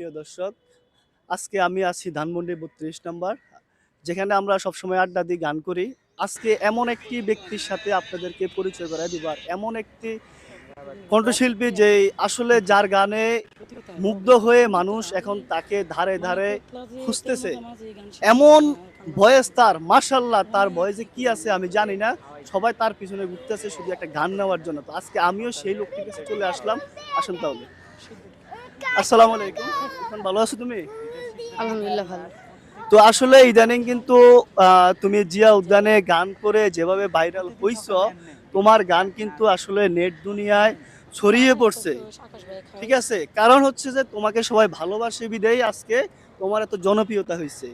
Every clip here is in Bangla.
প্রিয় দর্শক, আজকে আমি আছি ধানমন্ডি ৩২ নাম্বার, যেখানে আমরা সবসময় আড্ডা দিই, গান করি। আজকে এমন একটি ব্যক্তির সাথে আপনাদেরকে পরিচয় করায় দিব, আর এমন একটি কণ্ঠশিল্পী যে আসলে যার গানে মুগ্ধ হয়ে মানুষ এখন তাকে ধারে ধারে খুঁজতেছে। এমন ভয়েস তার, মাশাল্লাহ, তার ভয়েসে কি আছে আমি জানি না, সবাই তার পিছনে ঘুরতেছে শুধু একটা গান নেওয়ার জন্য। তো আজকে আমিও সেই লোকটির কাছে চলে আসলাম। আসুন তাহলে। আসসালামু আলাইকুম। এখন ভালো আছো তুমি? আলহামদুলিল্লাহ ভালো। তো আসলে ইদানিং কিন্তু তুমি জিয়া উদ্যানে গান করে যেভাবে ভাইরাল হইছো, তোমার গান কিন্তু আসলে নেট দুনিয়ায় ছড়িয়ে পড়ছে। ঠিক আছে, কারণ হচ্ছে যে তোমাকে সবাই ভালোবাসে বিদেই আজকে তোমার এত জনপ্রিয়তা হয়েছে,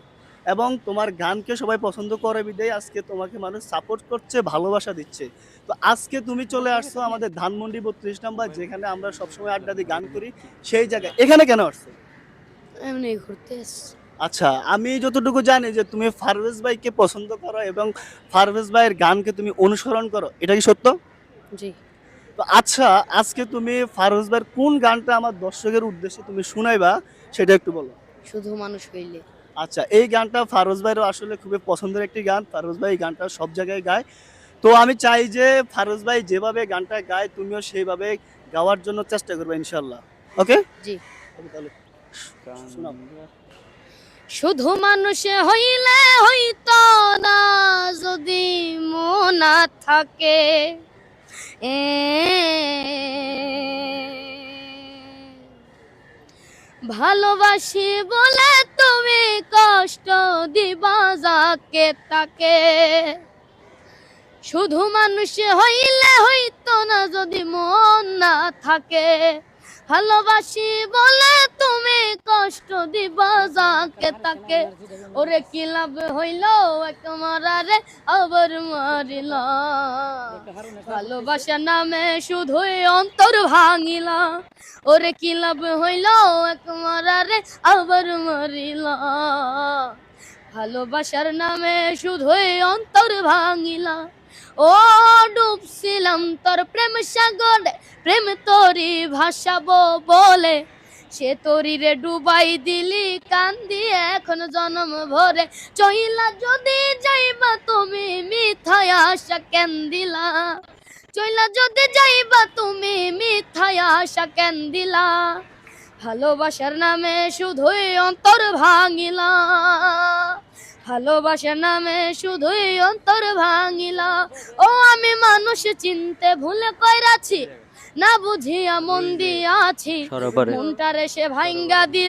এবং তোমার গানকে সবাই পছন্দ করে বিদেই আজকে তোমাকে মানুষ সাপোর্ট করছে, ভালোবাসা দিচ্ছে। তো আজকে তুমি চলে আসছো আমাদের ধানমন্ডি ৩২ নাম্বার, যেখানে আমরা সবসময় আড্ডা দিয়ে গান করি, সেই জায়গায়। এখানে কেন আসছো? এমনি ঘুরতে এসেছি। আচ্ছা, আমি যতটুকু জানি যে তুমি পারভেজ ভাইকে পছন্দ করো এবং পারভেজ ভাইয়ের গানকে তুমি অনুসরণ করো, এটা কি সত্য? জি। তো আচ্ছা, আজকে তুমি পারভেজ ভাইয়ের কোন গানটা আমার দর্শকের উদ্দেশ্যে তুমি শুনাইবা, সেটা একটু বলো। শুধু মানুষ হইলে। আচ্ছা, এই গানটা ফারোজ ভাইয়েরও আসলে খুবই পছন্দের একটি গান। ফারোজ ভাই এই গানটা সব জায়গায় গায়। তো আমি চাই যে ফারোজ ভাই যেভাবে গানটা গায় তুমিও সেইভাবে গাওয়ার জন্য চেষ্টা করবে ইনশাল্লাহ। ওকে? জি। তাহলে শোনাও। শুধু মানুষ হইলে হইতো না যদি মন না থাকে, এ ভালোবাসি বলে তুমি কষ্ট দিবা যাকে তাকে। শুধু মানুষ হইলে হইতো না যদি মন না থাকে, ভালোবাসি বলে তুমি কষ্ট দিবা যাকে তাকে। ওরে কি লাভ হইল এক মারারে আবার মারিল, ভালোবাসা নামে শুধুই অন্তর ভাঙিলা। ওরে কি লাভ হইল এক মারারে আবার মারিল, ভালোবাসার নামে শুধুই অন্তর ভাঙিলা। ও ডুবছিলাম তোর প্রেম সাগরে, প্রেম তোরি ভাসাবো বলে, সে তোরি রে ডুবাই দিলি কান্দি এখন জন্ম ভরে। চইলা যদি যাইবা তুমি মিথায় আশা কেন দিলা, চইলা যদি যাইবা তুমি মিথায় আশা কেন দিলা, ভালোবাসার নামে শুধুই অন্তর ভাঙিলা, ভালোবাসার নামে শুধুই অন্তর ভাঙিলা। ও আমি মানুষ চিনতে ভুলে কইরাছি, না বুঝিয়া মন দিয়াছি, মনটারে সে ভাঙ্গা দি